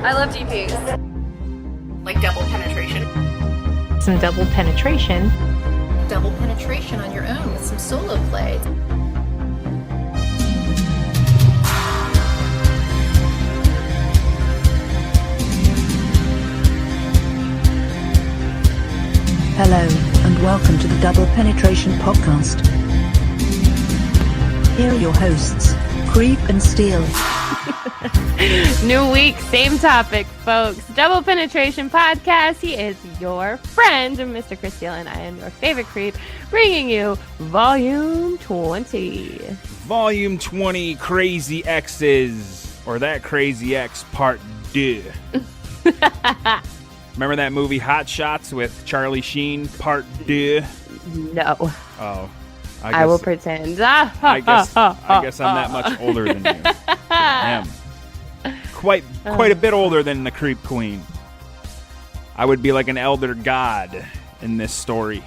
I love DPs. Like double penetration. Some double penetration. Double penetration on your own with some solo play. Hello, and welcome to the Double Penetration Podcast. Here are your hosts, Creep and Steele. New week, same topic, folks. Double Penetration Podcast. He is your friend, Mr. Chris Steele, and I am your favorite creep, bringing you Volume 20. Volume 20, Crazy Exes, or That Crazy Ex Part 2. Remember that movie Hot Shots with Charlie Sheen, Part 2? No. Oh. I will pretend. I guess I'm that much older than you. I am. Quite a bit older than the Creep Queen. I would be like an elder god in this story.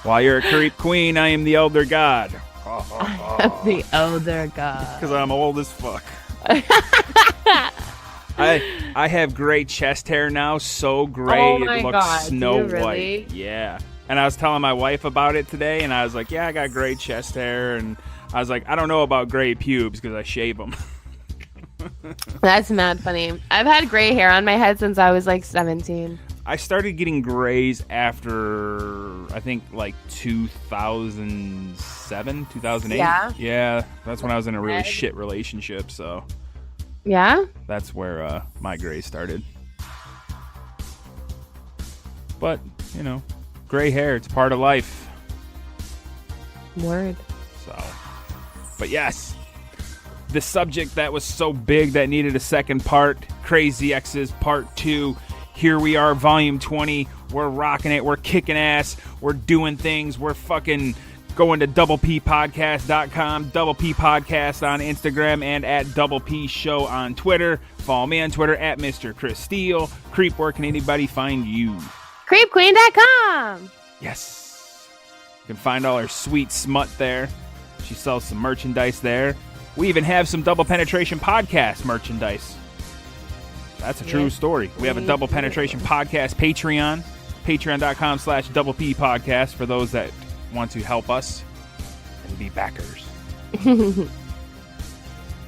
While you're a Creep Queen, I am the elder god. The elder god. Because I'm old as fuck. I have gray chest hair now, so gray it looks snow white. Yeah. And I was telling my wife about it today, and I was like, yeah, I got gray chest hair, and I was like, I don't know about gray pubes because I shave them. That's mad funny. I've had gray hair on my head since I was like 17. I started getting grays after, I think, like 2007, 2008. Yeah? Yeah, that's when I was in a really shit relationship, so. Yeah? That's where my grays started. But, you know, gray hair, it's part of life. Word. So, but yes, the subject that was so big that needed a second part, Crazy Exes Part 2. Here we are, Volume 20. We're rocking it. We're kicking ass. We're doing things. We're fucking going to doublepodcast.com, Double P Podcast on Instagram, and at Double P Show on Twitter. Follow me on Twitter at Mr. Chris Steele. Creep, where can anybody find you? Creepqueen.com. Yes. You can find all her sweet smut there. She sells some merchandise there. We even have some Double Penetration Podcast merchandise. That's a true story. We have a Double Penetration Podcast Patreon. Patreon.com/Double P Podcast for those that want to help us and be backers.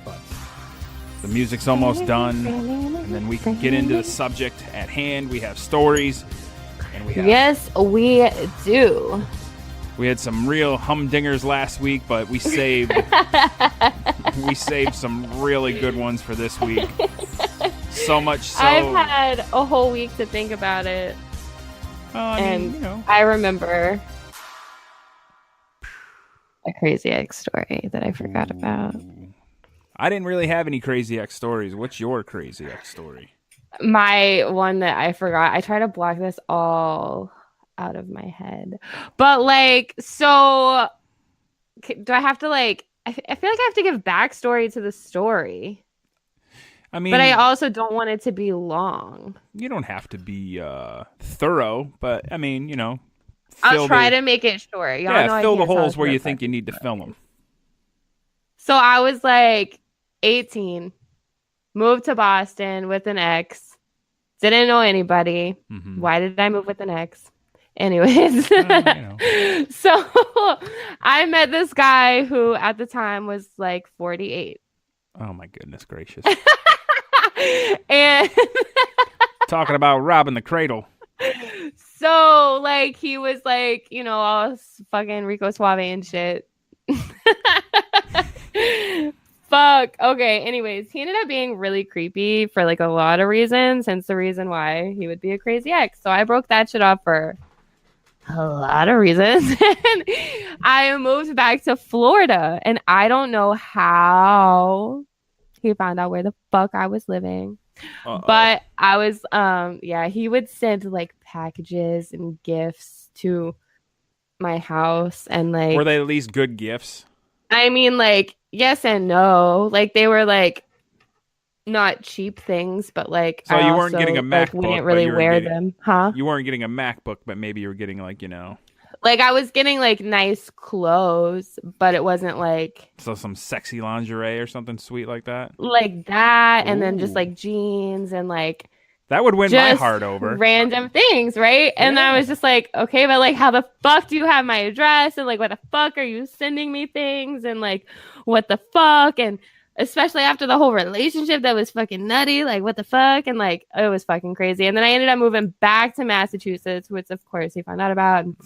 But the music's almost done, and then we can get into the subject at hand. We have stories, and we have... Yes, we do. We had some real humdingers last week, but we saved some really good ones for this week. So much so I've had a whole week to think about it. I remember a crazy ex story that I forgot about. I didn't really have any crazy ex stories. What's your crazy ex story? My one that I forgot. I try to block this all out of my head. But so do I have to I feel like I have to give backstory to the story. I mean, but I also don't want it to be long. You don't have to be thorough, but I mean, I'll try to make it short. Fill the holes where you think you need to fill them. So I was 18, moved to Boston with an ex, didn't know anybody. Mm-hmm. Why did I move with an ex? Anyways, so I met this guy who at the time was 48. Oh my goodness gracious. And talking about robbing the cradle. So he was all fucking Rico Suave and shit. Fuck. Okay. Anyways, he ended up being really creepy for a lot of reasons, hence the reason why he would be a crazy ex. So I broke that shit off for a lot of reasons. And I moved back to Florida, and I don't know how he found out where the fuck I was living. Uh-oh. But I was he would send packages and gifts to my house, and were they at least good gifts? I mean, yes and no. They were not cheap things, but so you weren't getting a MacBook. We didn't really wear them, huh? You weren't getting a MacBook, but maybe you were getting Like I was getting like nice clothes, but it wasn't like So some sexy lingerie or something sweet like that. and then just Ooh. like jeans and like That would win my just heart over. random things, right? And I was just like, okay, but like, how the fuck do you have my address? And like, what the fuck are you sending me things? And like, what the fuck? And especially after the whole relationship that was fucking nutty, like, what the fuck? And like, it was fucking crazy. And then I ended up moving back to Massachusetts, which of course he found out about. And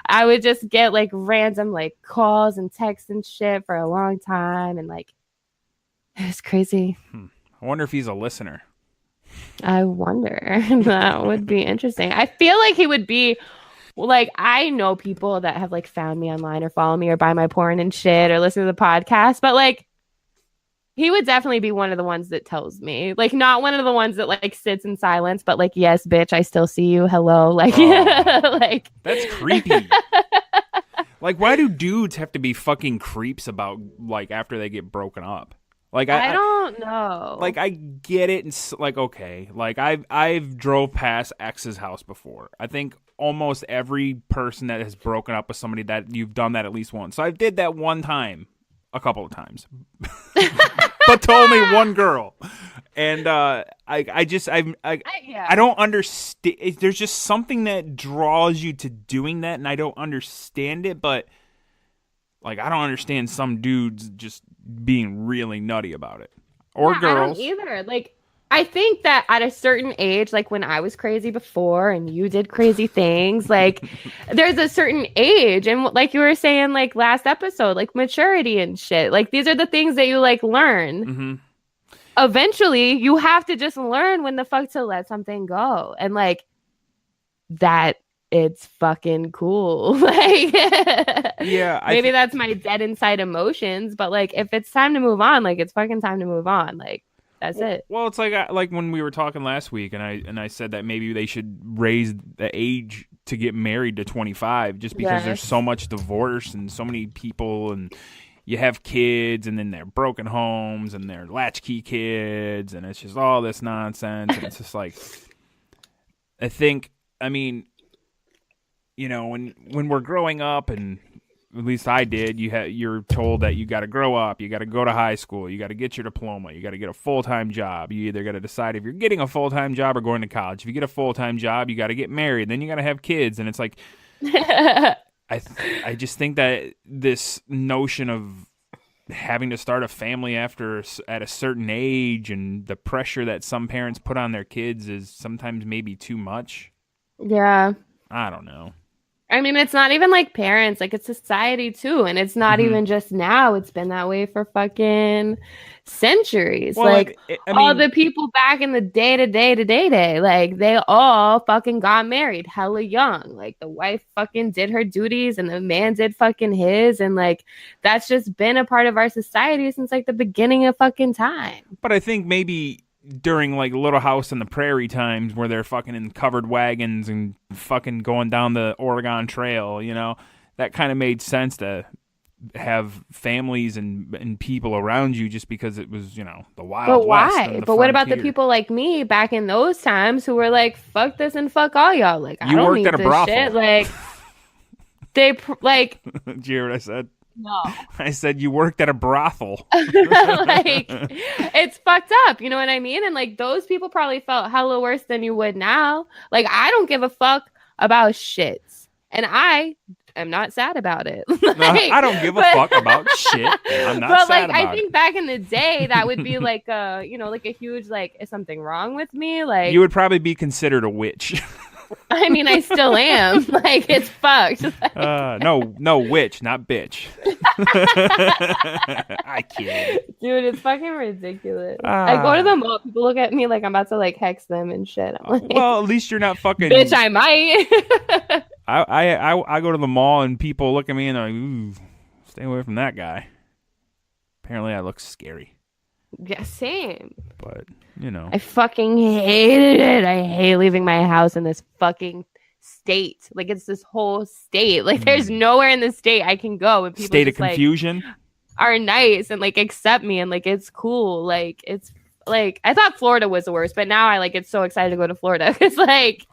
I would just get like random like calls and texts and shit for a long time. And like, it was crazy. I wonder if he's a listener. I wonder. That would be interesting. I feel like he would be like, I know people that have like found me online or follow me or buy my porn and shit or listen to the podcast, but like he would definitely be one of the ones that tells me, like, not one of the ones that like sits in silence, but like, yes, bitch, I still see you. Hello. Like, like that's creepy. Like, why do dudes have to be fucking creeps about like after they get broken up? Like I don't know. Like I get it, and like okay, like I've drove past X's house before. I think almost every person that has broken up with somebody that you've done that at least once. So I did that one time, a couple of times, but to only one girl. And I don't understand. There's just something that draws you to doing that, and I don't understand it. But like I don't understand some dudes just being really nutty about it, or girls. I don't either. Like I think that at a certain age, like when I was crazy before and you did crazy things, like there's a certain age, and like you were saying like last episode, like maturity and shit, like these are the things that you like learn. Mm-hmm. Eventually you have to just learn when the fuck to let something go, and like that it's fucking cool. Like, yeah, maybe that's my dead inside emotions, but like if it's time to move on, like it's fucking time to move on. Like that's it. Well, it's like when we were talking last week, and I said that maybe they should raise the age to get married to 25, just because there's so much divorce and so many people, and you have kids, and then they're broken homes, and they're latchkey kids, and it's just all this nonsense, and it's just like, I mean, you know, when we're growing up, and at least I did, you're told that you got to grow up, you got to go to high school, you got to get your diploma, you got to get a full-time job. You either got to decide if you're getting a full-time job or going to college. If you get a full-time job, you got to get married, then you got to have kids, and it's like, I just think that this notion of having to start a family at a certain age, and the pressure that some parents put on their kids is sometimes maybe too much. Yeah. I don't know. I mean, it's not even like parents, like it's society too. And it's not even just now. It's been that way for fucking centuries. Well, like all the people back in the day, like they all fucking got married hella young. Like the wife fucking did her duties and the man did fucking his. And like, that's just been a part of our society since like the beginning of fucking time. But I think maybe during like Little House on the Prairie times, where they're fucking in covered wagons and fucking going down the Oregon Trail, you know, that kind of made sense to have families and people around you, just because it was, you know, the Wild West. But why? But what about the people like me back in those times who were like, fuck this and fuck all y'all? Like, I don't need this shit. Like, they like. Did you hear what I said? No. I said you worked at a brothel. Like, it's fucked up. You know what I mean? And like those people probably felt hella worse than you would now. Like, I don't give a fuck about shits. And I am not sad about it. Like, no, I don't give a fuck about shit. I'm not but sad like, about I think back in the day, that would be like you know, like a huge, like, is something wrong with me? Like, you would probably be considered a witch. I mean, I still am. Like, it's fucked. Like, no, witch, not bitch. I kid. Dude, it's fucking ridiculous. I go to the mall, people look at me like I'm about to like hex them and shit. I'm like, well, at least you're not fucking. Bitch, I might. I go to the mall and people look at me and they're like, ooh, stay away from that guy. Apparently, I look scary. Yeah, same. But, you know. I fucking hated it. I hate leaving my house in this fucking state. Like, it's this whole state. Like, there's nowhere in the state I can go. And people state just, of confusion? Like, are nice and, like, accept me. And, like, it's cool. Like, it's, like, I thought Florida was the worst. But now I, like, get so excited to go to Florida. It's, like,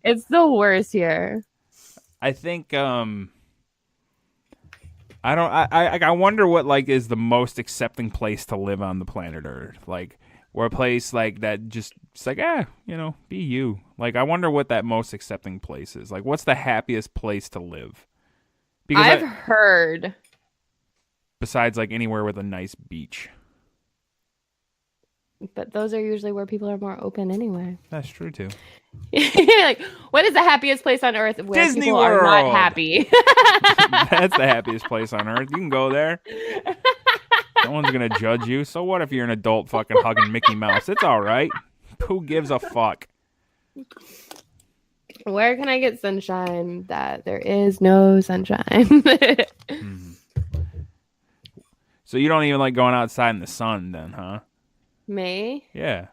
it's the worst here. I think I wonder what like is the most accepting place to live on the planet Earth. Like, or a place like that just it's like, be you. Like, I wonder what that most accepting place is. Like, what's the happiest place to live? Because I've heard. Besides, like, anywhere with a nice beach. But those are usually where people are more open anyway. That's true, too. Like, what is the happiest place on earth where Disney people World. are not happy? That's the happiest place on earth. You can go there. No one's going to judge you. So what if you're an adult fucking hugging Mickey Mouse? It's all right. Who gives a fuck? Where can I get sunshine that there is no sunshine? So you don't even like going outside in the sun then, huh? Me? Yeah.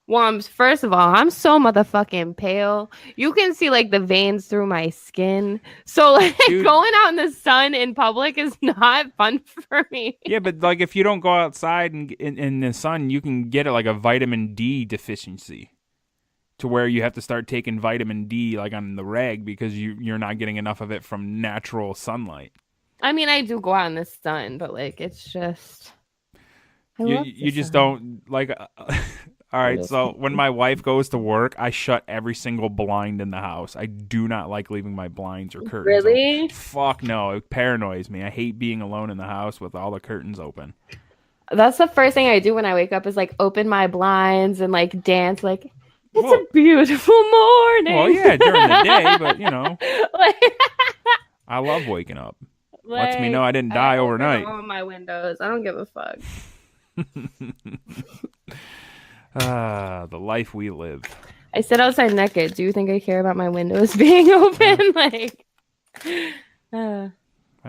Well, first of all, I'm so motherfucking pale. You can see like the veins through my skin. So like Dude. Going out in the sun in public is not fun for me. Yeah, but like if you don't go outside and in the sun, you can get like a vitamin D deficiency to where you have to start taking vitamin D like on the reg because you're not getting enough of it from natural sunlight. I mean, I do go out in the sun, but like it's just You just don't like. All right, so when my wife goes to work, I shut every single blind in the house. I do not like leaving my blinds or curtains Really? open. Fuck no, it paranoids me. I hate being alone in the house with all the curtains open. That's the first thing I do when I wake up is like open my blinds and like dance like it's a beautiful morning. Well, yeah, during the day, but like, I love waking up. like, Lets me know I didn't die open overnight. all my windows. I don't give a fuck. The life we live. I sit outside naked. Do you think I care about my windows being open? Like, I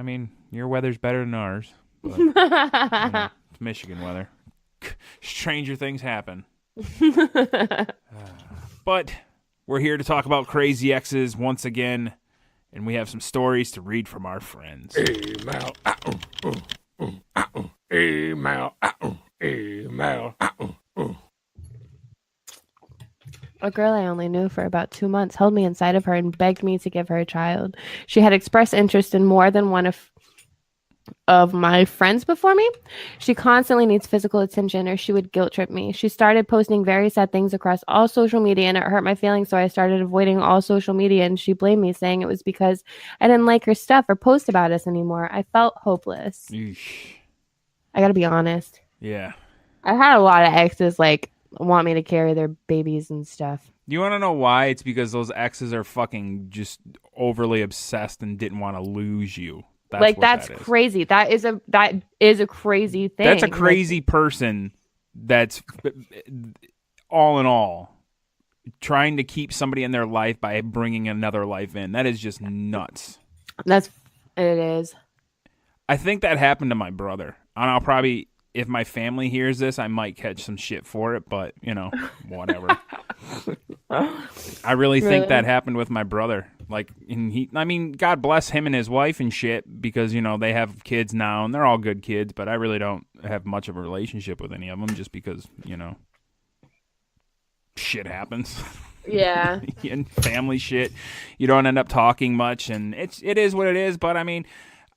mean, your weather's better than ours. But, it's Michigan weather. Stranger things happen. But we're here to talk about crazy exes once again, and we have some stories to read from our friends. Email. Email. Email. A girl I only knew for about 2 months held me inside of her and begged me to give her a child. She had expressed interest in more than one of my friends before me. She constantly needs physical attention or she would guilt trip me. She started posting very sad things across all social media and it hurt my feelings, so I started avoiding all social media, and she blamed me, saying it was because I didn't like her stuff or post about us anymore. I felt hopeless. Eesh. I gotta be honest. Yeah. I had a lot of exes like want me to carry their babies and stuff. You want to know why? It's because those exes are fucking just overly obsessed and didn't want to lose you. That's crazy. That is a crazy thing. That's a crazy person that's all in all trying to keep somebody in their life by bringing another life in. That is just nuts. It is. I think that happened to my brother. And I'll probably, if my family hears this, I might catch some shit for it, but, whatever. I really think that happened with my brother. Like, God bless him and his wife and shit, because, they have kids now, and they're all good kids, but I really don't have much of a relationship with any of them just because, shit happens. Yeah. And family shit. You don't end up talking much, and it is what it is, but,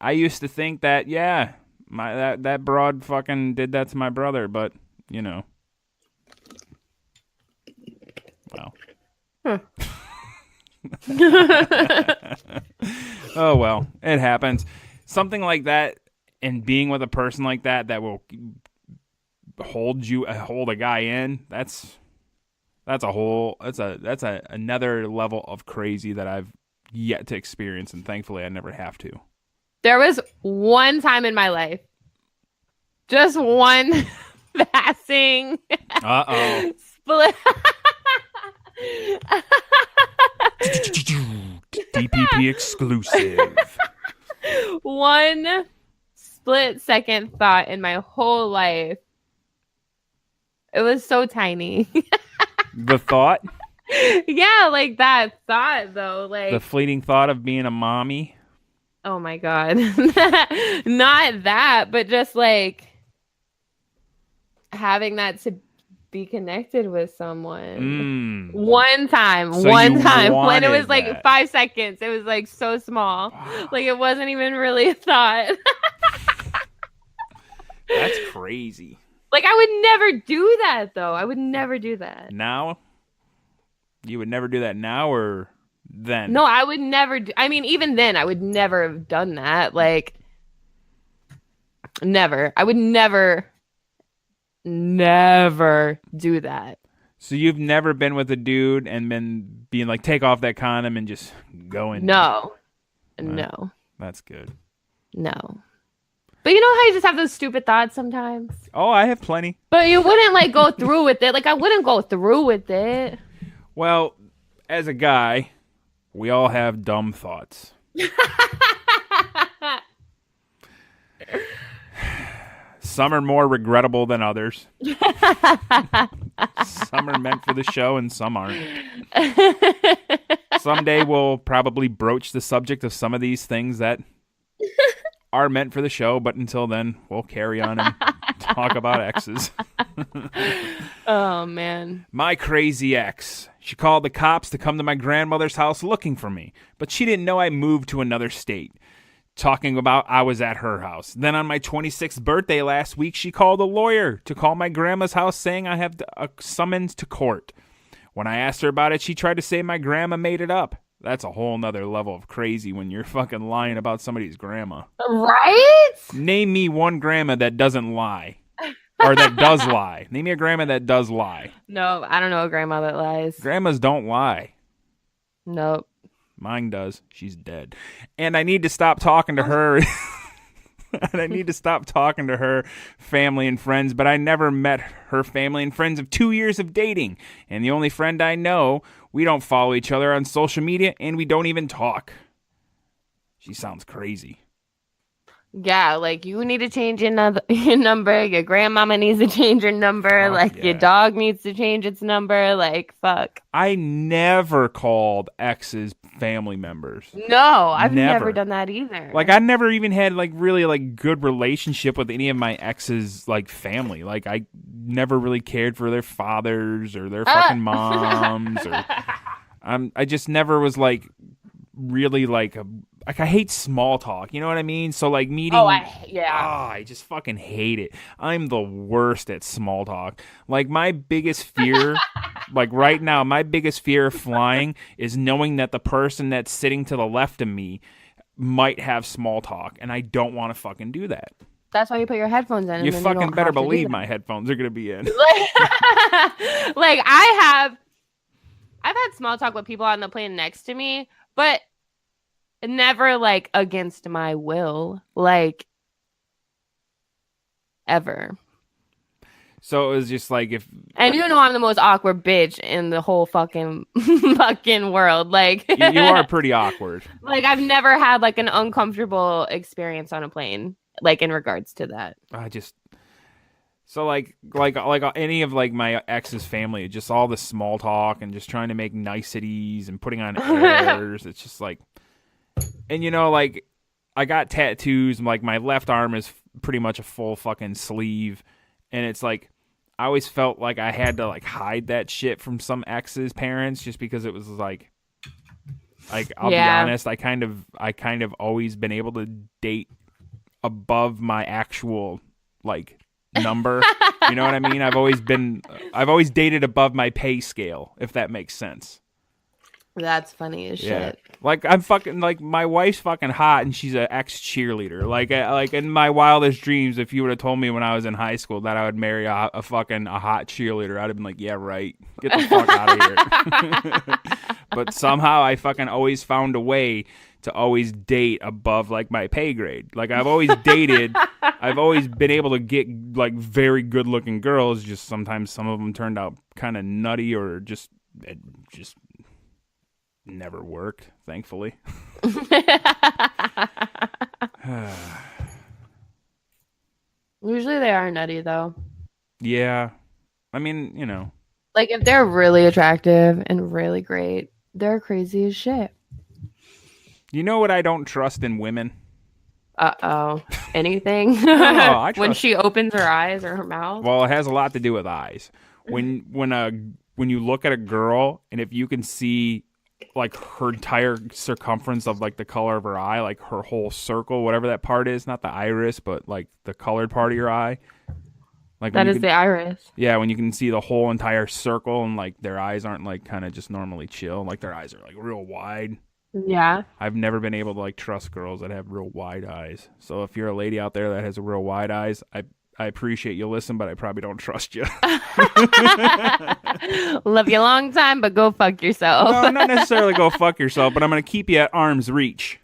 I used to think that, yeah, that broad fucking did that to my brother, but, well. Huh. Oh, well, it happens. Something like that, and being with a person like that will hold a guy in, that's another level of crazy that I've yet to experience, and thankfully I never have to. There was one time in my life, just one passing split. DPP exclusive. One split second thought in my whole life. It was so tiny. The thought? Yeah, like that thought though. Like the fleeting thought of being a mommy. Oh my God. Not that, but just like having that to be connected with someone. Mm. One time So when you it was wanted like that. 5 seconds. It was like so small. Like it wasn't even really a thought. That's crazy. Like I would never do that though. I would never do that. Now? You would never do that now or then? No, I would never do. I mean, even then, I would never have done that. Like, never. I would never do that. So you've never been with a dude and been being like, take off that condom and just go in? No. Right. No. That's good. No. But you know how you just have those stupid thoughts sometimes? Oh, I have plenty. But you wouldn't like go through with it. Like I wouldn't go through with it. Well, as a guy, we all have dumb thoughts. Some are more regrettable than others. Some are meant for the show and some aren't. Someday we'll probably broach the subject of some of these things that are meant for the show, but until then, we'll carry on and talk about exes. Oh, man. My crazy ex. She called the cops to come to my grandmother's house looking for me, but she didn't know I moved to another state. Talking about I was at her house. Then on my 26th birthday last week, she called a lawyer to call my grandma's house saying I have a summons to court. When I asked her about it, she tried to say my grandma made it up. That's a whole nother level of crazy when you're fucking lying about somebody's grandma. Right? Name me one grandma that doesn't lie. Or that does lie. Name me a grandma that does lie. No, I don't know a grandma that lies. Grandmas don't lie. Nope. Mine does. She's dead. And I need to stop talking to her. And I need to stop talking to her family and friends, but I never met her family and friends of 2 years of dating. And the only friend I know, we don't follow each other on social media, and we don't even talk. She sounds crazy. Yeah, like you need to change your number. Your grandmama needs to change your number. Fuck like yeah. your dog needs to change its number. Like fuck. I never called exes family members. No, I've never done that either. Like I never even had like really like good relationship with any of my exes like family. Like I never really cared for their fathers or their fucking moms or I just never was like really like I hate small talk, you know what I mean? So like meeting I just fucking hate it. I'm the worst at small talk. Like my biggest fear like right now, my biggest fear of flying is knowing that the person that's sitting to the left of me might have small talk, and I don't want to fucking do that. That's why you put your headphones in. You fucking better believe my headphones are gonna be in. Like I've had small talk with people on the plane next to me, but never like against my will, like ever. So it was just like if, and you know I'm the most awkward bitch in the whole fucking world. Like you are pretty awkward. Like I've never had like an uncomfortable experience on a plane, like in regards to that. So like any of like my ex's family, just all the small talk and just trying to make niceties and putting on airs. It's just like, and you know, like I got tattoos. Like my left arm is pretty much a full fucking sleeve, and it's like I always felt like I had to like hide that shit from some ex's parents just because it was like I'll be honest, I kind of always been able to date above my actual like number. You know what I mean? I've always dated above my pay scale, if that makes sense. That's funny as shit. Like I'm fucking like my wife's fucking hot and she's an ex cheerleader. Like in my wildest dreams, if you would have told me when I was in high school that I would marry a hot cheerleader, I'd have been like, yeah, right. Get the fuck out of here. But somehow I fucking always found a way to always date above like my pay grade. Like I've always been able to get like very good looking girls. Just sometimes some of them turned out kind of nutty or just never worked, thankfully. Usually they are nutty though. Yeah. I mean, you know. Like if they're really attractive and really great, they're crazy as shit. You know what I don't trust in women? Uh-oh. Anything? I When trust... she opens her eyes or her mouth? Well, it has a lot to do with eyes. when you look at a girl and if you can see like her entire circumference of like the color of her eye, like her whole circle, whatever that part is, not the iris, but like the colored part of your eye. Like That is the iris. Yeah, when you can see the whole entire circle and like their eyes aren't like kind of just normally chill, like their eyes are like real wide. Yeah. I've never been able to like trust girls that have real wide eyes. So if you're a lady out there that has real wide eyes, I appreciate you listen, but I probably don't trust you. Love you a long time, but go fuck yourself. No, not necessarily go fuck yourself, but I'm going to keep you at arm's reach.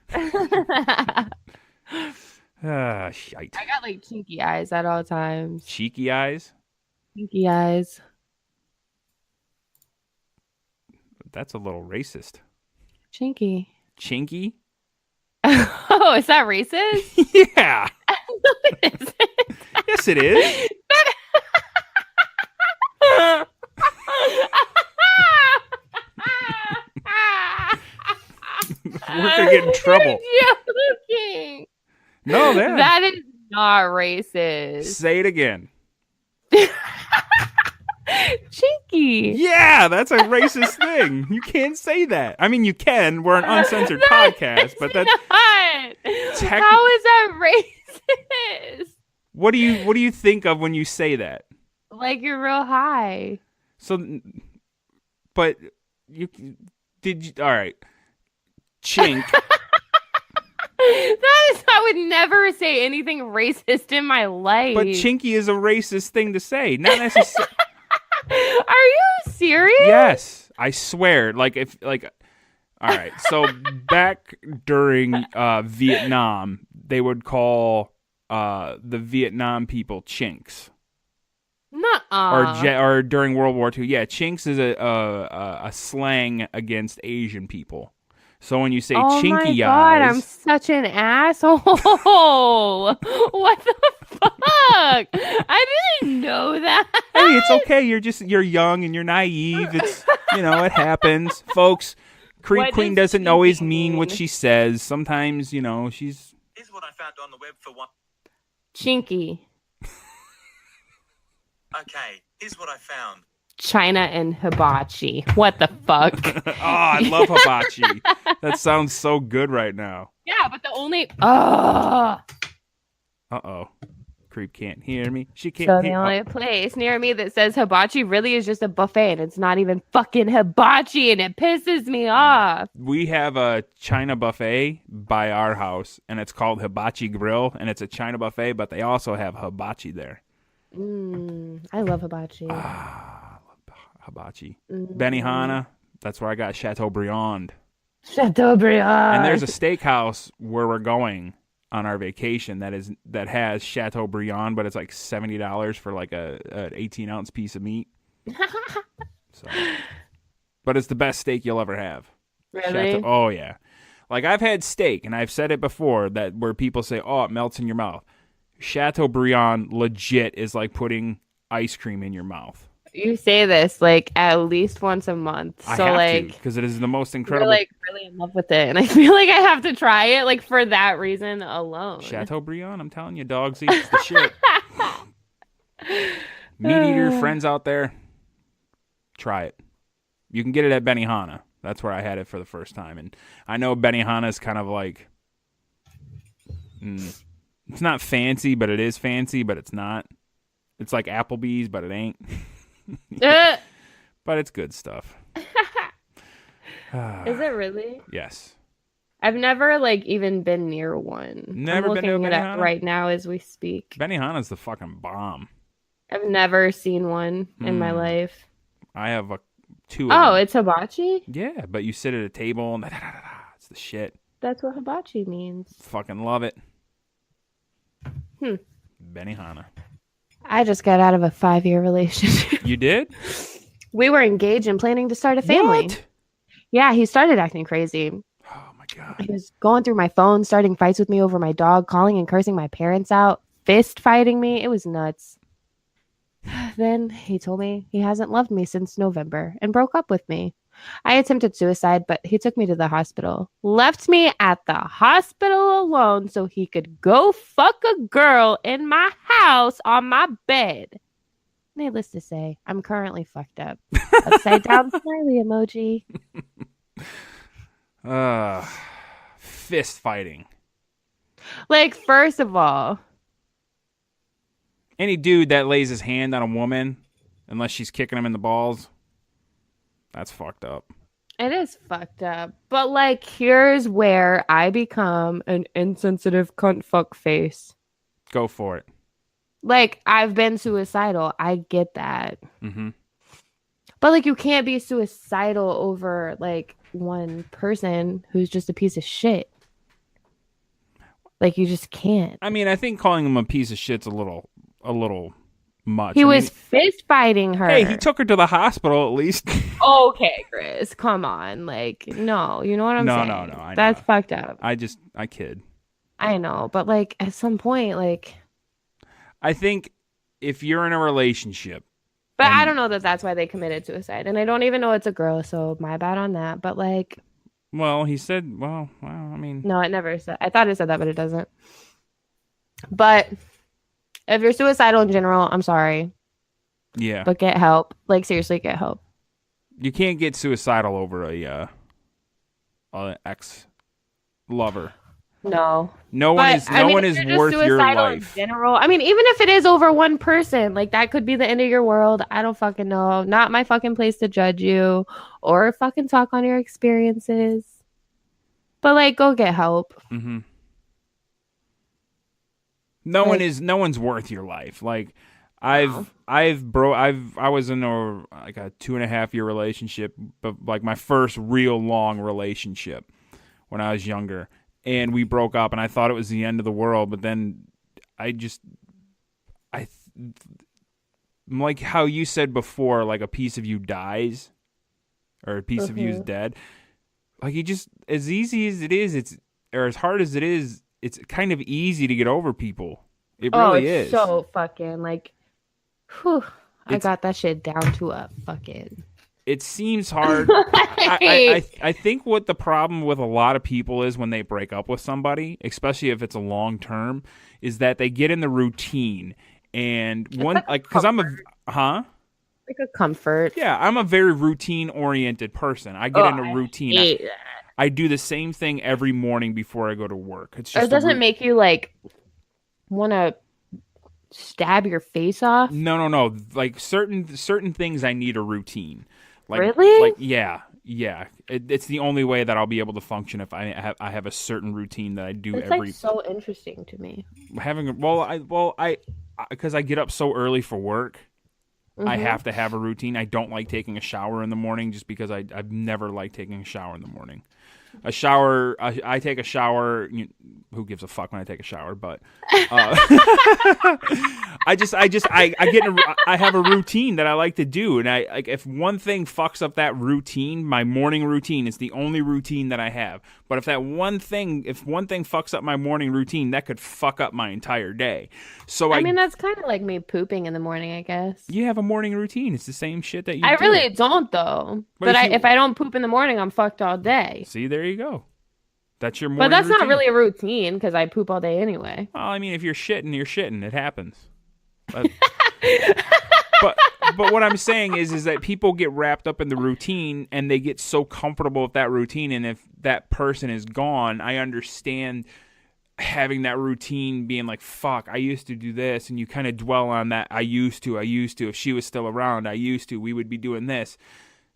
Shite. I got like chinky eyes at all times. Cheeky eyes? Chinky eyes. That's a little racist. Chinky. Chinky? Oh, is that racist? Yeah. No, it isn't. Yes, it is. We're gonna get in trouble. You're joking. No, that is not racist. Say it again. Cheeky. Yeah, that's a racist thing. You can't say that. I mean, you can. We're an uncensored podcast, but that's not. How is that racist? What do you think of when you say that? Like you're real high. So, but you all right. Chink. I would never say anything racist in my life. But chinky is a racist thing to say. Not necessarily. Are you serious? Yes, I swear. Like if like, all right. So back during Vietnam, they would call the Vietnam people chinks. Nuh-uh. Or during World War II. Yeah, chinks is a slang against Asian people. So when you say chinky my eyes, God, I'm such an asshole. What the fuck? I didn't know that. Hey, it's okay. You're young and you're naive. It's it happens, folks. Creep Queen doesn't always mean what she says. Sometimes she's. Here's what I found on the web for one. Chinky. Okay, here's what I found. China and hibachi. What the fuck? Oh, I love hibachi. That sounds so good right now. Yeah, but the only Uh-oh. Creep can't hear me. She can't So hear the only place near me that says hibachi really is just a buffet, and it's not even fucking hibachi, and it pisses me off. We have a China buffet by our house, and it's called Hibachi Grill, and it's a China buffet, but they also have hibachi there. I love hibachi. Hibachi. Benihana, that's where I got Chateaubriand. Chateaubriand. And there's a steakhouse where we're going on our vacation that has Chateaubriand, but it's like $70 for like an 18-ounce piece of meat. So, but it's the best steak you'll ever have. Really? Oh yeah. Like I've had steak, and I've said it before that where people say, "Oh, it melts in your mouth." Chateaubriand legit is like putting ice cream in your mouth. You say this like at least once a month. I So have like because it is the most incredible. You're like really in love with it, and I feel like I have to try it like for that reason alone. Chateaubriand, I'm telling you, dogs, it's the shit. Meat eater friends out there, try it. You can get it at Benihana. That's where I had it for the first time, and I know Benihana is kind of like, it's not fancy, but it is fancy, but it's not. It's like Applebee's, but it ain't. But it's good stuff. Is it really? Yes. I've never like even been near one. Never I'm been to a looking it up Benihana? right now as we speak. Benihana's the fucking bomb. I've never seen one in my life. I have two of Oh, them. it's hibachi? Yeah, but you sit at a table and it's the shit. That's what hibachi means. Fucking love it. Benihana. I just got out of a 5-year relationship. You did? We were engaged and planning to start a family. What? Yeah, he started acting crazy. Oh my god. He was going through my phone, starting fights with me over my dog, calling and cursing my parents out, fist fighting me. It was nuts. Then he told me he hasn't loved me since November and broke up with me. I attempted suicide, but he took me to the hospital. Left me at the hospital alone so he could go fuck a girl in my house on my bed. Needless to say, I'm currently fucked up. Upside down smiley emoji. Fist fighting. Like, first of all, Any dude that lays his hand on a woman, unless she's kicking him in the balls, that's fucked up. it is fucked up. But, like, here's where I become an insensitive cunt fuck face. Go for it. Like, I've been suicidal. I get that. Mm-hmm. But, like, you can't be suicidal over, like, one person who's just a piece of shit. Like, you just can't. I mean, I think calling him a piece of shit's a little much. He was fist fighting her. Hey, he took her to the hospital at least. Okay, Chris, come on. Like, no, you know what I'm saying? No. I That's know. fucked up. I kid. I know, but, like, at some point, like... I think if you're in a relationship... But I don't know that that's why they committed suicide. And I don't even know it's a girl, so my bad on that. But, like... Well, he said, well, I mean... No, it never said... I thought it said that, but it doesn't. But if you're suicidal in general, I'm sorry. Yeah. But get help. Like, seriously, get help. You can't get suicidal over a ex-lover. No. No one is worth your life. In general, I mean, even if it is over one person, like that could be the end of your world. I don't fucking know. Not my fucking place to judge you or fucking talk on your experiences. But like, go get help. Mm-hmm. No one's worth your life. Like, I was in a 2.5 year relationship, but like my first real long relationship when I was younger. And we broke up, and I thought it was the end of the world. But then like how you said before, like a piece of you dies, or a piece of you is dead. Like, you just, as easy as it is, or as hard as it is, it's kind of easy to get over people. It really is. So fucking like, whew, I got that shit down to a fucking. It seems hard. I think what the problem with a lot of people is when they break up with somebody, especially if it's a long term, is that they get in the routine. And because I'm like a comfort. Yeah, I'm a very routine oriented person. I get into routine. I do the same thing every morning before I go to work. It's just it doesn't make you like want to stab your face off. No. Like certain things, I need a routine. Like, really? Like, yeah. It's the only way that I'll be able to function if I have a certain routine that I do it's every. Like so interesting to me. Because I get up so early for work, mm-hmm. I have to have a routine. I don't like taking a shower in the morning just because I've never liked taking a shower in the morning. A shower, I take a shower. Who gives a fuck when I take a shower? But I have a routine that I like to do, and I like if one thing fucks up that routine, my morning routine is the only routine that I have. But if one thing fucks up my morning routine, that could fuck up my entire day. So I mean, that's kind of like me pooping in the morning, I guess. You have a morning routine. It's the same shit that you. I really don't though. But if I don't poop in the morning, I'm fucked all day. See, there you go. That's your morning. But that's routine. Not really a routine because I poop all day anyway. Well, I mean, if you're shitting, you're shitting. It happens. But what I'm saying is that people get wrapped up in the routine and they get so comfortable with that routine. And if that person is gone, I understand having that routine being like, fuck, I used to do this. And you kind of dwell on that. I used to. If she was still around, we would be doing this.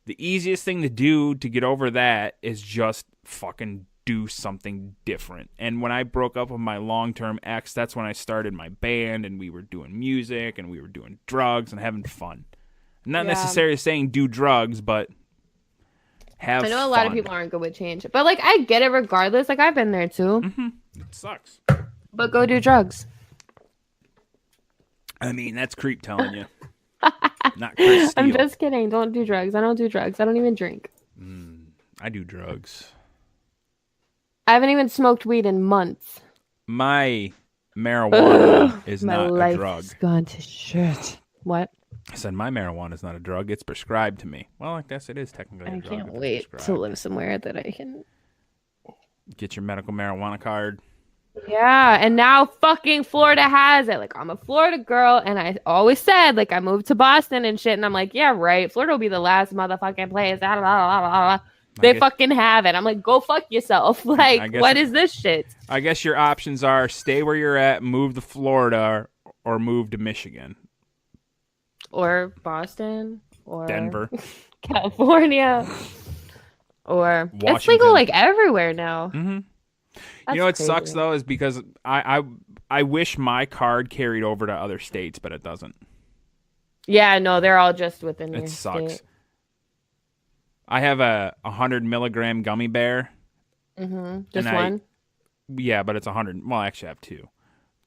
The easiest thing to do to get over that is just fucking do something different. And when I broke up with my long-term ex, that's when I started my band, and we were doing music and we were doing drugs and having fun. Not necessarily saying do drugs, but have fun. I know a lot of people aren't good with change, but like I get it regardless. Like I've been there too. Mm-hmm. It sucks. But go do drugs. I mean, that's creep telling you. Not Chris Steele. I'm just kidding. Don't do drugs. I don't do drugs. I don't even drink. I do drugs. I haven't even smoked weed in months. My marijuana is not a drug. My life's gone to shit. What? I said my marijuana is not a drug. It's prescribed to me. Well, I guess it is technically a drug. I can't wait to live somewhere that I can get your medical marijuana card. Yeah, and now fucking Florida has it. Like, I'm a Florida girl, and I always said, like, I moved to Boston and shit, and I'm like, yeah, right. Florida will be the last motherfucking place. They fucking have it. I'm like, go fuck yourself. Like, what is this shit? I guess your options are stay where you're at, move to Florida, or move to Michigan. Or Boston. Or Denver. California. Or Washington. It's legal, like, everywhere now. Mm-hmm. That's you know what crazy. sucks, though, is because I wish my card carried over to other states, but it doesn't. Yeah, no, they're all just within your It sucks. state. I have a 100 milligram gummy bear. Mm-hmm. Just and one? Yeah, but it's 100. Well, I actually have two.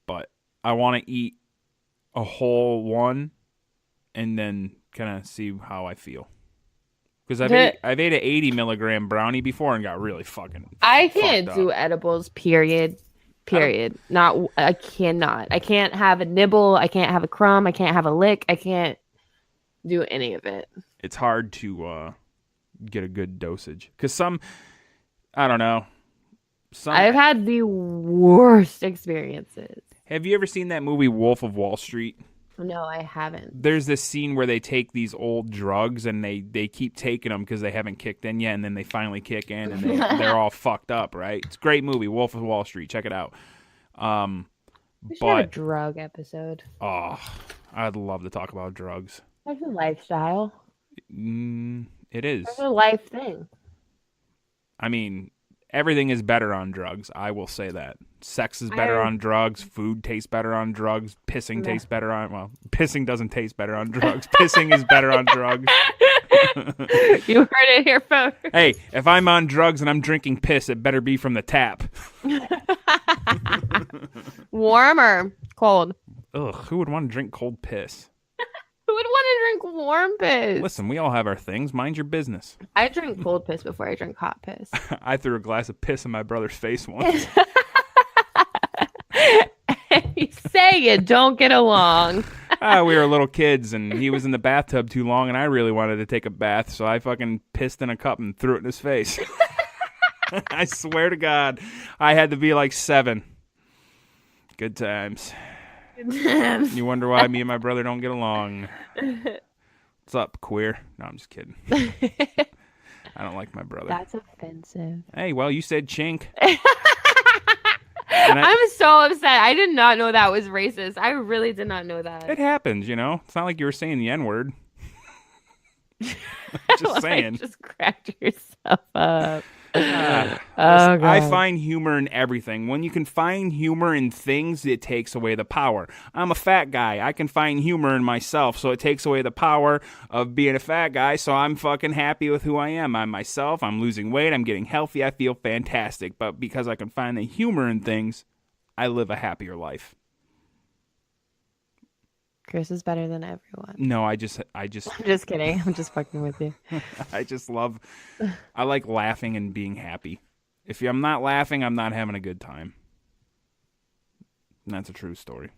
But I want to eat a whole one and then kind of see how I feel. Because I've ate an 80 milligram brownie before and got really fucking I can't fucked do up. edibles, period. I cannot. I can't have a nibble. I can't have a crumb. I can't have a lick. I can't do any of it. It's hard to get a good dosage. Because I don't know. I've had the worst experiences. Have you ever seen that movie Wolf of Wall Street? No, I haven't. There's this scene where they take these old drugs and they keep taking them because they haven't kicked in yet, and then they finally kick in and they're all fucked up, right? It's a great movie, Wolf of Wall Street. Check it out. We should have a drug episode. Oh, I'd love to talk about drugs. That's a lifestyle. It is. That's a life thing. I mean, everything is better on drugs. I will say that. Sex is better on drugs. Food tastes better on drugs. Pissing tastes better on... Well, pissing doesn't taste better on drugs. Pissing is better on drugs. You heard it here first. Hey, if I'm on drugs and I'm drinking piss, it better be from the tap. Warm or cold? Ugh, who would want to drink cold piss? Who would want to drink warm piss? Listen, we all have our things. Mind your business. I drink cold piss before I drink hot piss. I threw a glass of piss in my brother's face once. You say you don't get along. We were little kids, and he was in the bathtub too long, and I really wanted to take a bath, so I fucking pissed in a cup and threw it in his face. I swear to God, I had to be like 7. Good times. You wonder why me and my brother don't get along. What's up, queer? No, I'm just kidding. I don't like my brother. That's offensive. Hey, well, you said chink. I'm so upset. I did not know that was racist. I really did not know that. It happens, you know. It's not like you were saying the N-word. Just saying. Just cracked yourself up. I find humor in everything. When you can find humor in things, it takes away the power. I'm a fat guy. I can find humor in myself, so it takes away the power of being a fat guy, so I'm fucking happy with who I am. I'm myself. I'm losing weight. I'm getting healthy. I feel fantastic. But because I can find the humor in things, I live a happier life. Chris is better than everyone. No, I'm just kidding. I'm just fucking with you. I like laughing and being happy. If I'm not laughing, I'm not having a good time. And that's a true story.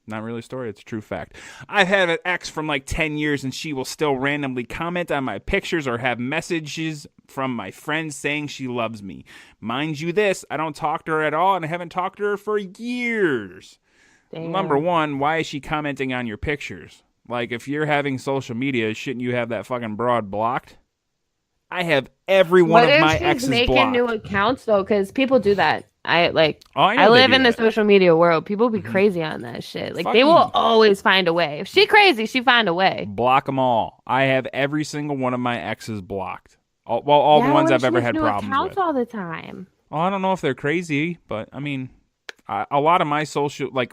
Not really a story, it's a true fact. I've had an ex from like 10 years, and she will still randomly comment on my pictures or have messages from my friends saying she loves me. Mind you this, I don't talk to her at all, and I haven't talked to her for years. Damn. Number one, why is she commenting on your pictures? Like, if you're having social media, shouldn't you have that fucking broad blocked? I have every one of my exes blocked. Making new accounts though, because people do that. I I live in the social media world. People be crazy on that shit. Like, they will always find a way. If she crazy, she find a way. Block them all. I have every single one of my exes blocked. All the ones I've ever had problems with. All the time. Well, I don't know if they're crazy, but I mean, a lot of my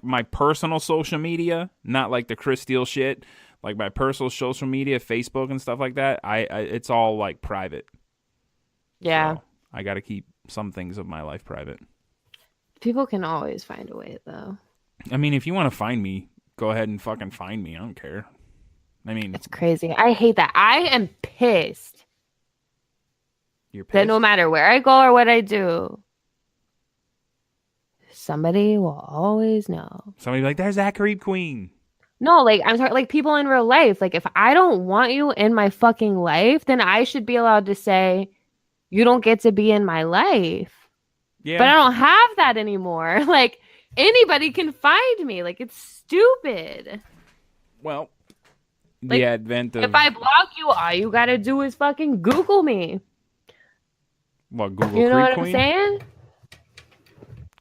my personal social media, not like the Chris Steele shit, like my personal social media, Facebook and stuff like that, it's all like private. Yeah. So I got to keep some things of my life private. People can always find a way, though. I mean, if you want to find me, go ahead and fucking find me. I don't care. I mean, it's crazy. I hate that. I am pissed. You're pissed? That no matter where I go or what I do, somebody will always know. Somebody be like, there's that creep queen. No, like, I'm sorry, like people in real life. Like, if I don't want you in my fucking life, then I should be allowed to say, you don't get to be in my life. Yeah. But I don't have that anymore. Like, anybody can find me. Like, it's stupid. Well, Like, the advent of if I block you, all you gotta do is fucking Google me. what, Google You know Creep what Queen? I'm saying?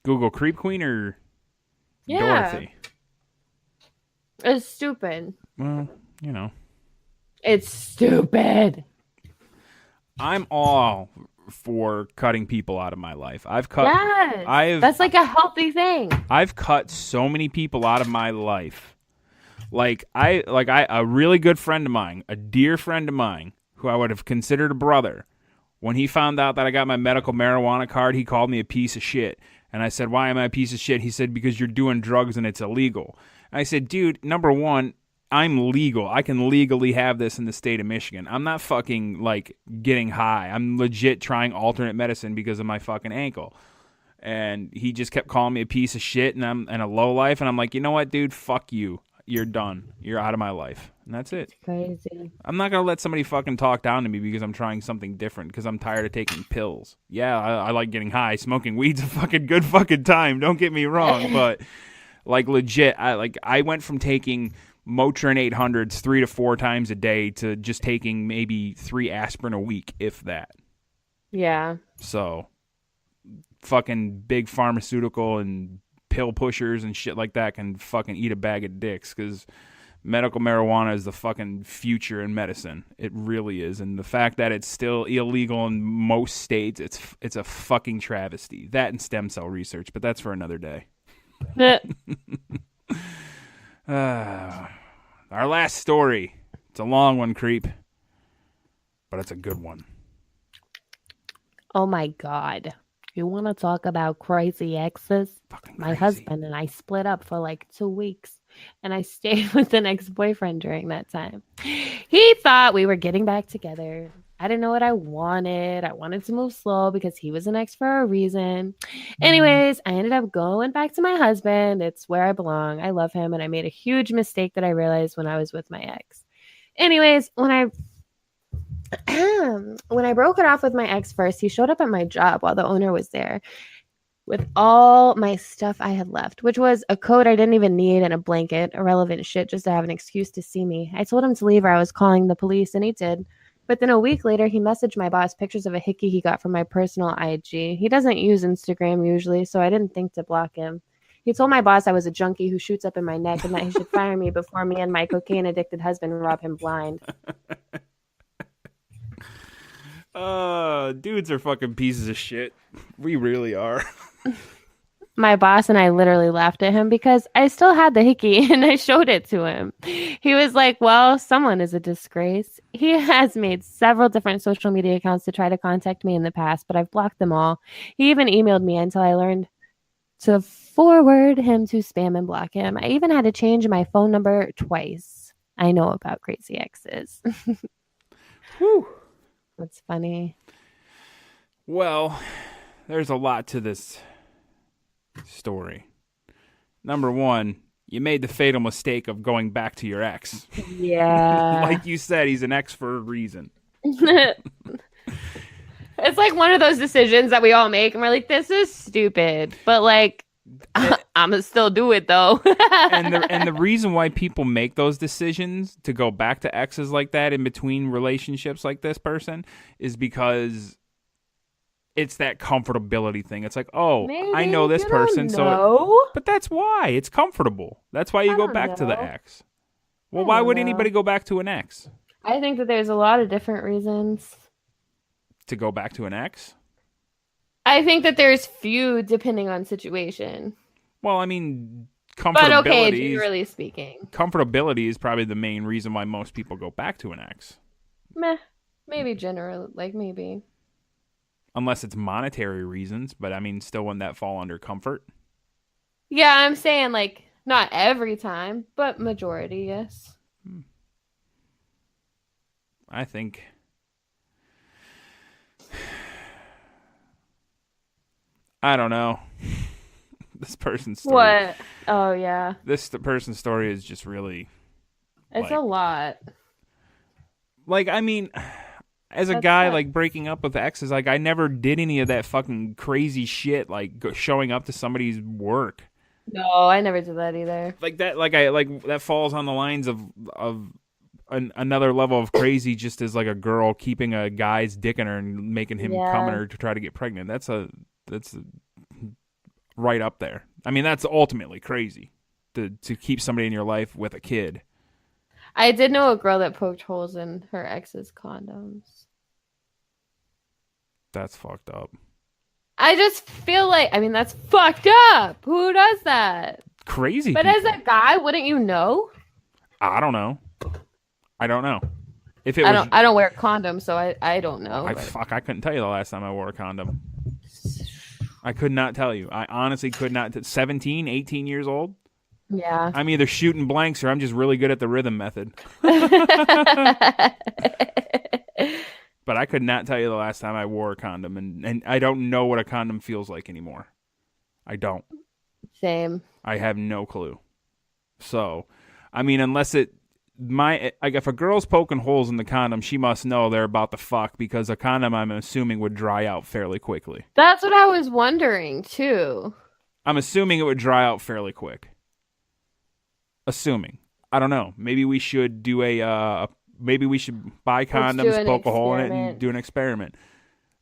Google Creep Queen or Yeah. Dorothy? It's stupid. Well, you know. It's stupid. I'm all for cutting people out of my life. Yes. That's like a healthy thing. I've cut so many people out of my life. A really good friend of mine, a dear friend of mine, who I would have considered a brother. When he found out that I got my medical marijuana card, he called me a piece of shit. And I said, "Why am I a piece of shit?" He said, "Because you're doing drugs and it's illegal." I said, "Dude, number one, I'm legal. I can legally have this in the state of Michigan. I'm not fucking, like, getting high. I'm legit trying alternate medicine because of my fucking ankle." And he just kept calling me a piece of shit and a lowlife. And I'm like, you know what, dude? Fuck you. You're done. You're out of my life. And that's it. Crazy. I'm not going to let somebody fucking talk down to me because I'm trying something different, because I'm tired of taking pills. Yeah, I like getting high. Smoking weed's a fucking good fucking time. Don't get me wrong. But, like, legit, I went from taking Motrin 800s 3 to 4 times a day to just taking maybe 3 aspirin a week, if that. Yeah. So, fucking big pharmaceutical and pill pushers and shit like that can fucking eat a bag of dicks, because medical marijuana is the fucking future in medicine. It really is. And the fact that it's still illegal in most states, it's a fucking travesty. That and stem cell research, but that's for another day. Our last story. It's a long one, Creep, but it's a good one. Oh my God. You want to talk about crazy exes? Fucking My crazy. husband and I split up for like 2 weeks, and I stayed with an ex-boyfriend during that time. He thought we were getting back together. I didn't know what I wanted. I wanted to move slow because he was an ex for a reason. Anyways, I ended up going back to my husband. It's where I belong. I love him, and I made a huge mistake that I realized when I was with my ex. Anyways, when I broke it off with my ex first, he showed up at my job while the owner was there with all my stuff I had left, which was a coat I didn't even need and a blanket, irrelevant shit, just to have an excuse to see me. I told him to leave or I was calling the police, and he did. But then a week later, he messaged my boss pictures of a hickey he got from my personal IG. He doesn't use Instagram usually, so I didn't think to block him. He told my boss I was a junkie who shoots up in my neck and that he should fire me before me and my cocaine-addicted husband rob him blind. Dudes are fucking pieces of shit. We really are. My boss and I literally laughed at him because I still had the hickey and I showed it to him. He was like, well, someone is a disgrace. He has made several different social media accounts to try to contact me in the past, but I've blocked them all. He even emailed me until I learned to forward him to spam and block him. I even had to change my phone number twice. I know about crazy exes. Whew. That's funny. Well, there's a lot to this story. Number one, you made the fatal mistake of going back to your ex. Yeah. Like you said, he's an ex for a reason. It's like one of those decisions that we all make and we're like, this is stupid. But like, I'm going to still do it though. and the reason why people make those decisions to go back to exes like that in between relationships like this person is because it's that comfortability thing. It's like, oh, Maybe, I know this you person, don't so know. but that's why it's comfortable. That's why you I go don't back to the know. ex. Well, I why don't would know. anybody go back to an ex? I think that there's a lot of different reasons. To go back to an ex? I think that there's few depending on situation. Well, I mean, But okay, comfortability. generally speaking. Comfortability is probably the main reason why most people go back to an ex. Meh. Maybe general, like maybe. Unless it's monetary reasons, but I mean, still wouldn't that fall under comfort? Yeah, I'm saying like not every time, but majority, yes. I think I don't know. This person's story. What? Oh yeah. This person's story is just really It's Like- a lot. like, I mean, As a That guy, sucks. like, breaking up with exes, like, I never did any of that fucking crazy shit, like, showing up to somebody's work. No, I never did that either. Like, that falls on the lines of another level of crazy, just as, like, a girl keeping a guy's dick in her and making him come in her to try to get pregnant. That's right up there. I mean, that's ultimately crazy, to keep somebody in your life with a kid. I did know a girl that poked holes in her ex's condoms. That's fucked up. I just feel like, I mean, that's fucked up. Who does that? Crazy. But people. as a guy, wouldn't you know? I don't know. If I don't wear condoms, so I don't know. I couldn't tell you the last time I wore a condom. I could not tell you. I honestly could not. 17, 18 years old? Yeah. I'm either shooting blanks or I'm just really good at the rhythm method. But I could not tell you the last time I wore a condom, and I don't know what a condom feels like anymore. I don't. Same. I have no clue. So, I mean, unless if a girl's poking holes in the condom, she must know they're about to fuck, because a condom, I'm assuming, would dry out fairly quickly. That's what I was wondering too. I'm assuming it would dry out fairly quick. Assuming. I don't know. Maybe we should do maybe we should buy condoms, poke a hole in it, and do an experiment.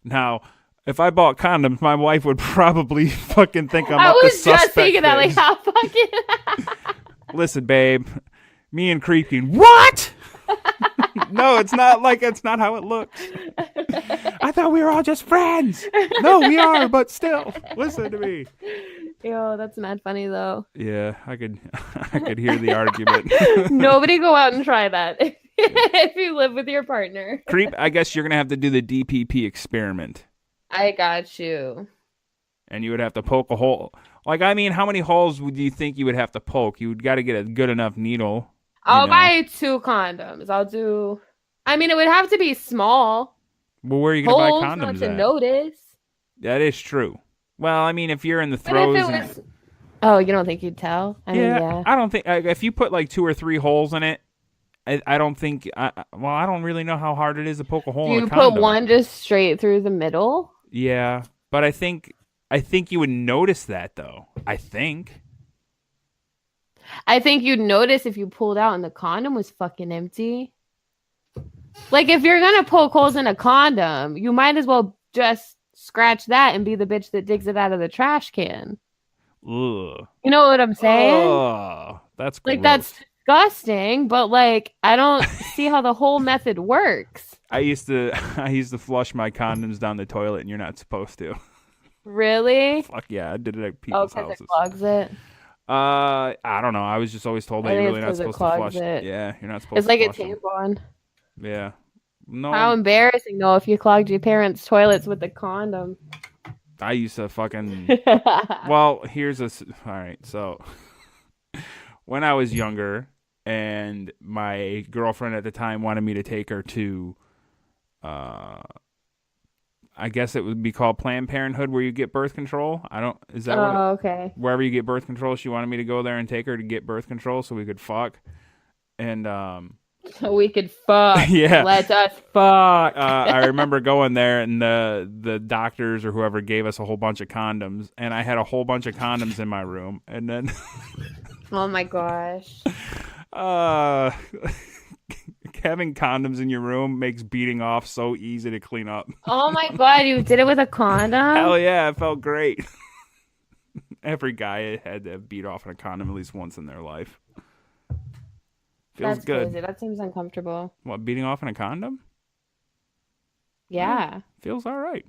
Now, if I bought condoms, my wife would probably fucking think I'm up to suspect. I was just thinking that, like, how fucking... Listen, babe, me and Creeping, what? No, it's not how it looks. I thought we were all just friends. No, we are, but still, listen to me. Yo, that's mad funny though. Yeah, I could hear the argument. Nobody go out and try that if you live with your partner. Creep, I guess you're gonna have to do the DPP experiment. I got you. And you would have to poke a hole. Like, I mean, how many holes would you think you would have to poke? You would got to get a good enough needle. I'll buy 2 condoms. I mean, it would have to be small. Well, where are you going to buy condoms not to at? Notice. That is true. Well, I mean, if you're in the throes... Oh, you don't think you'd tell? I mean, yeah. I don't think... if you put like 2 or 3 holes in it, I don't think... I don't really know how hard it is to poke a hole in a condom. You put one just straight through the middle? Yeah, but I think you would notice that, though. I think you'd notice if you pulled out and the condom was fucking empty. Like, if you're gonna poke holes in a condom, you might as well just scratch that and be the bitch that digs it out of the trash can. Ugh. You know what I'm saying? Oh, that's gross. Like, that's disgusting, but like, I don't see how the whole method works. I used to flush my condoms down the toilet, and you're not supposed to. Really? Fuck yeah, I did it at people's houses. It clogs it? I don't know. I was just always told that you're really not supposed to flush it. Yeah, you're not supposed to flush. It's like a tampon. Yeah. No. How embarrassing, though, if you clogged your parents' toilets with a condom. I used to fucking... Well, all right, so... When I was younger, and my girlfriend at the time wanted me to take her to... I guess it would be called Planned Parenthood, where you get birth control. Is that what? Oh, okay. Wherever you get birth control, she wanted me to go there and take her to get birth control so we could fuck. And so we could fuck. Yeah. Let us fuck. I remember going there, and the doctors or whoever gave us a whole bunch of condoms, and I had a whole bunch of condoms in my room, and then oh my gosh. Having condoms in your room makes beating off so easy to clean up. Oh my god, you did it with a condom? Hell yeah, it felt great. Every guy had to beat off in a condom at least once in their life. Feels That's good. crazy. That seems uncomfortable. What, beating off in a condom? Yeah. Feels all right.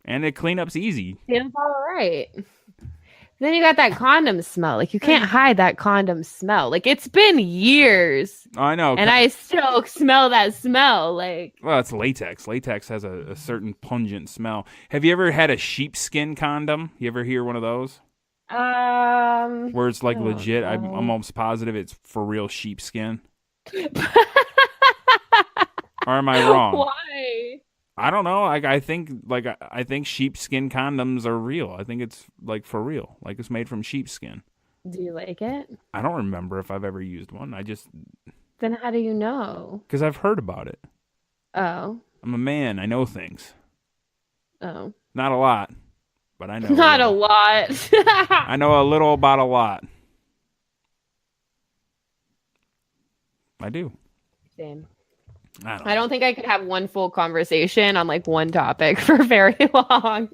And the cleanup's easy. Feels all right. Then you got that condom smell. Like, you can't hide that condom smell. Like, it's been years. I know. And I still smell that smell. Like, well, it's latex. Latex has a certain pungent smell. Have you ever had a sheepskin condom? You ever hear one of those? Where it's like legit. I'm almost positive it's for real sheepskin. Or am I wrong? Why? I don't know. I think sheepskin condoms are real. I think it's like for real. Like it's made from sheepskin. Do you like it? I don't remember if I've ever used one. Then how do you know? Because I've heard about it. Oh. I'm a man. I know things. Oh. Not a lot, but I know. Not a lot. I know a little about a lot. I do. Same. I I don't think I could have one full conversation on like one topic for very long.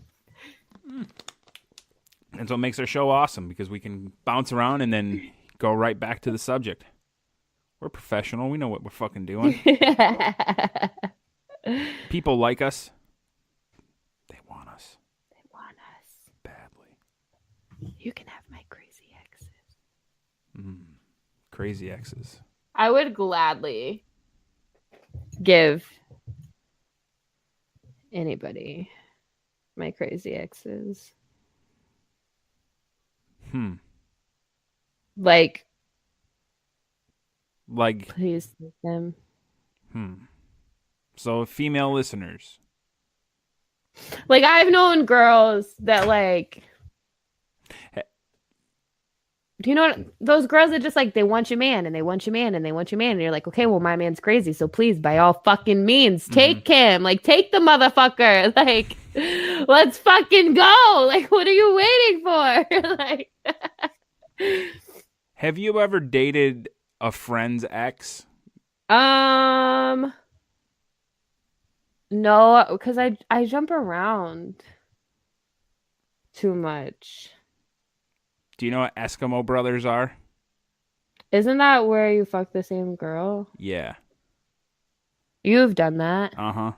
That's what makes our show awesome, because we can bounce around and then go right back to the subject. We're professional. We know what we're fucking doing. People like us. They want us. They want us badly. You can have my crazy exes. Crazy exes. I would gladly give anybody my crazy exes. Like, please take them. So, female listeners. Like, I've known girls that, like, do you know what, those girls that just, like, they want your man and they want your man and they want your man. And you're like, okay, well, my man's crazy. So please, by all fucking means, take him. Like, take the motherfucker. Like, let's fucking go. Like, what are you waiting for? Like, have you ever dated a friend's ex? No, because I jump around too much. Do you know what Eskimo brothers are? Isn't that where you fuck the same girl? Yeah. You've done that. Uh-huh.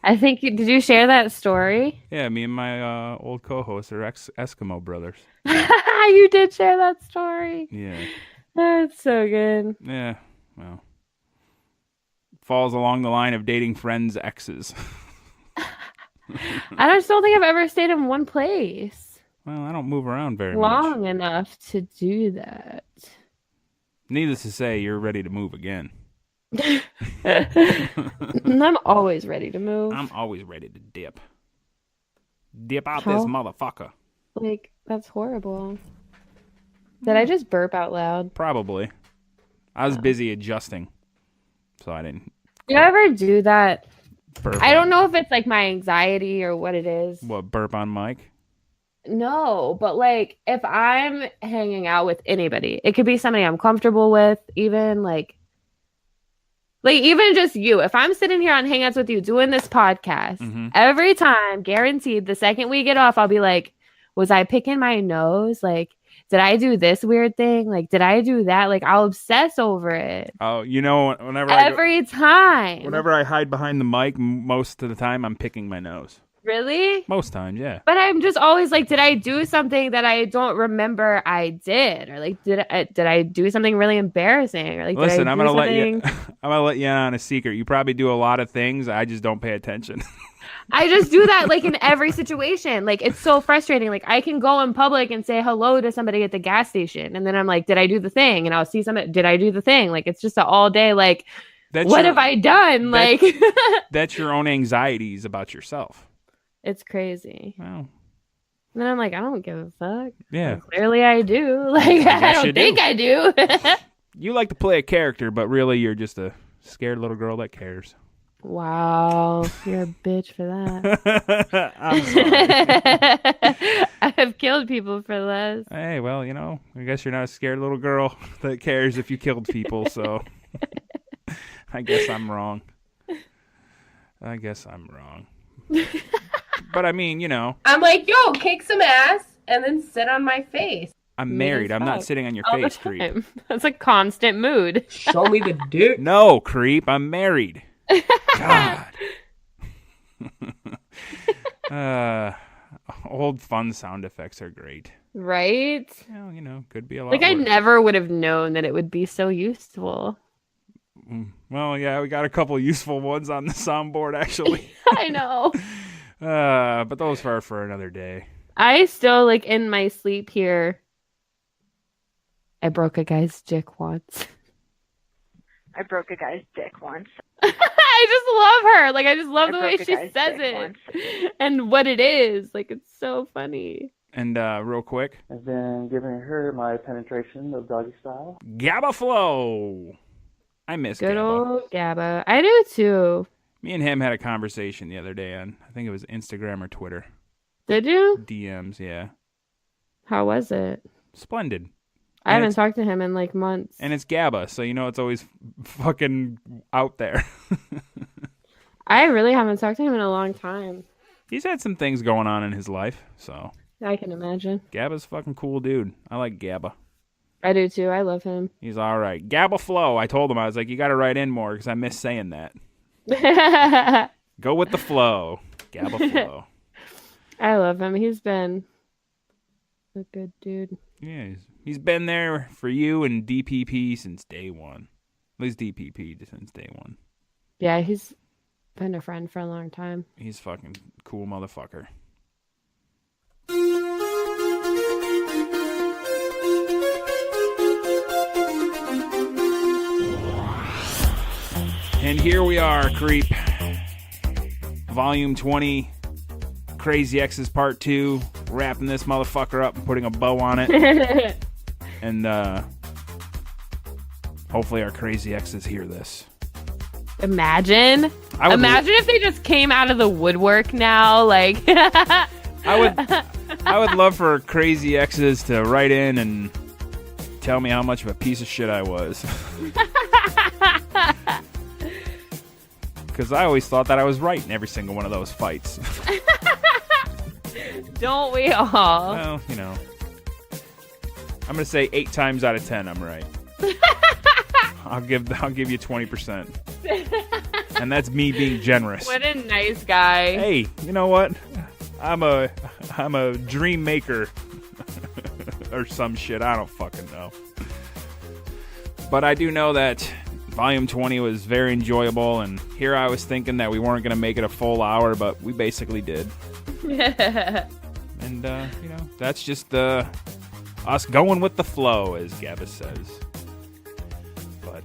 I think did you share that story? Yeah, me and my old co-host are Eskimo brothers. You did share that story. Yeah. That's so good. Yeah, well. Falls along the line of dating friends' exes. I just don't think I've ever stayed in one place Well, I don't move around very long much. enough to do that. Needless to say, you're ready to move again. I'm always ready to move. I'm always ready to dip. Dip out this motherfucker. Like, that's horrible. Did I just burp out loud? Probably. I was busy adjusting, so I didn't. You ever do that? Burp I don't know if it's like my anxiety or what it is. What, burp on mic? No, but like if I'm hanging out with anybody, it could be somebody I'm comfortable with, even like even just you. If I'm sitting here on Hangouts with you doing this podcast, every time, guaranteed, the second we get off, I'll be like, was I picking my nose? Like, did I do this weird thing? Like, did I do that? Like, I'll obsess over it. Oh, you know, whenever time. Whenever I hide behind the mic, most of the time I'm picking my nose. Really? Most times, yeah. But I'm just always like, did I do something that I don't remember I did? Or like, did I do something really embarrassing? Or like, listen, I'm gonna let you. something... I'm gonna let you in on a secret. You probably do a lot of things. I just don't pay attention. I just do that like in every situation. Like, it's so frustrating. Like, I can go in public and say hello to somebody at the gas station, and then I'm like, did I do the thing? And I'll see somebody. Did I do the thing? Like, it's just an all day. Like, what have I done? Like, that's your own anxieties about yourself. It's crazy. Wow. And then I'm like, I don't give a fuck. Yeah. Well, clearly I do. Like, I don't think I do. You like to play a character, but really you're just a scared little girl that cares. Wow. You're a bitch for that. I'm sorry. I have killed people for less. Hey, well, you know, I guess you're not a scared little girl that cares if you killed people, so I guess I'm wrong. But I mean, you know. I'm like, yo, kick some ass and then sit on my face. I'm married. I'm not sitting on your face, creep. That's a constant mood. Show me the dick. No, creep. I'm married. God. Old fun sound effects are great. Right? Well, you know, could be a lot Like, I worse. never would have known that it would be so useful. Well, yeah, we got a couple useful ones on the soundboard, actually. I know. But those are for another day. I still, like, in my sleep here, I broke a guy's dick once. I broke a guy's dick once. I just love her. Like, I just love the way broke a she guy's says dick it. once. And what it is. Like, it's so funny. And real quick, I've been giving her my penetration of doggy style. Gabba Flow. I miss Good Gabba. old Gabba. I do too. Me and him had a conversation the other day on, I think it was Instagram or Twitter. Did you? DMs, yeah. How was it? Splendid. I haven't talked to him in like months. And it's GABA, so it's always fucking out there. I really haven't talked to him in a long time. He's had some things going on in his life, so. I can imagine. GABA's a fucking cool dude. I like GABA. I do too. I love him. He's all right. GABA Flow. I told him, I was like, you got to write in more because I miss saying that. Go with the flow. GABA Flow. I love him. He's been a good dude. Yeah, he's been there for you and DPP since day one. At least DPP since day one. Yeah, he's been a friend for a long time. He's fucking cool motherfucker. And here we are, Creep. Volume 20, Crazy Exes Part 2. Wrapping this motherfucker up and putting a bow on it. And hopefully our crazy exes hear this. Imagine if they just came out of the woodwork now. Like, I would love for crazy exes to write in and tell me how much of a piece of shit I was. Because I always thought that I was right in every single one of those fights. Don't we all? Well, I'm gonna say 8 times out of 10 I'm right. I'll give you 20%, and that's me being generous. What a nice guy. Hey, you know what? I'm a dream maker or some shit. I don't fucking know. But I do know that Volume 20 was very enjoyable, and here I was thinking that we weren't going to make it a full hour, but we basically did. And, that's just us going with the flow, as Gabba says. But,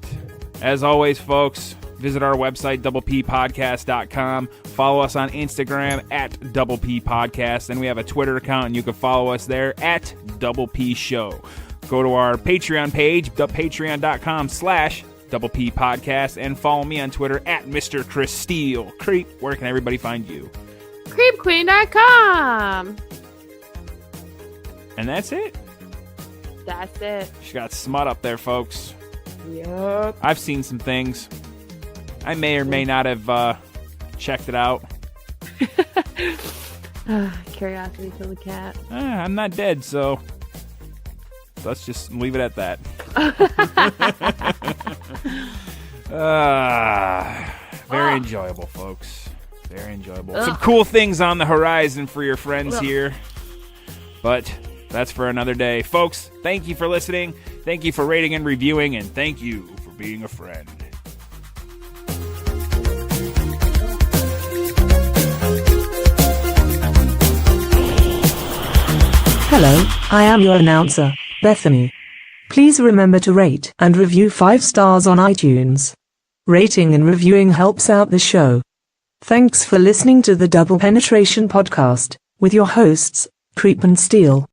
as always, folks, visit our website, doublepodcast.com. Follow us on Instagram at Double P Podcast. And we have a Twitter account, and you can follow us there at Double P Show. Go to our Patreon page, patreon.com/Double P Podcast, and follow me on Twitter at Mr. Chris Steele. Creep, where can everybody find you? Creepqueen.com. And that's it. That's it. She got smut up there, folks. Yup. I've seen some things. I may or may not have checked it out. Curiosity killed the cat. I'm not dead, so let's just leave it at that. Very enjoyable, folks. Very enjoyable. Some cool things on the horizon for your friends here. But that's for another day. Folks, thank you for listening. Thank you for rating and reviewing. And thank you for being a friend. Hello, I am your announcer, Bethany. Please remember to rate and review 5 stars on iTunes. Rating and reviewing helps out the show. Thanks for listening to the Double Penetration Podcast with your hosts, Creep and Steele.